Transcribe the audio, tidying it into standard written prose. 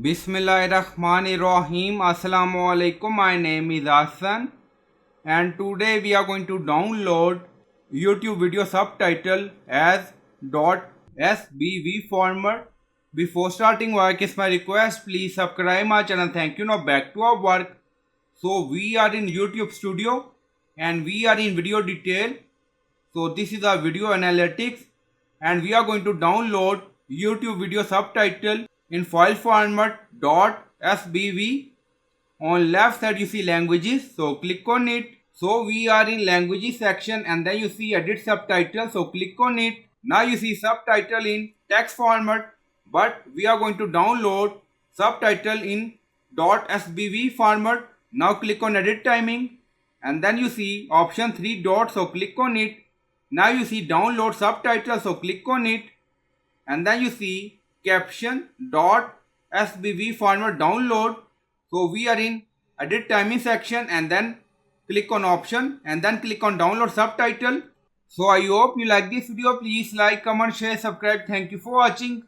Bismillahirrahmanirrahim. Assalamu alaikum. My name is Hassan and today we are going to download YouTube video subtitle as .SBV format. Before starting work, is my request, please subscribe my channel. Thank you. Now back to our work. So we are in YouTube Studio and we are in video detail. So this is our video analytics and we are going to download YouTube video subtitle in file format .SBV. On left side you see languages, so click on it. So we are in languages section and then you see edit subtitle, so click on it. Now you see subtitle in text format, but we are going to download subtitle in .SBV format. Now click on edit timing and then you see option 3 dots, so click on it. Now you see download subtitle, so click on it and then you see caption .SBV format download. So we are in edit timing section and then click on option and then click on download subtitle. So I hope you like this video. Please like, comment, share, subscribe. Thank you for watching.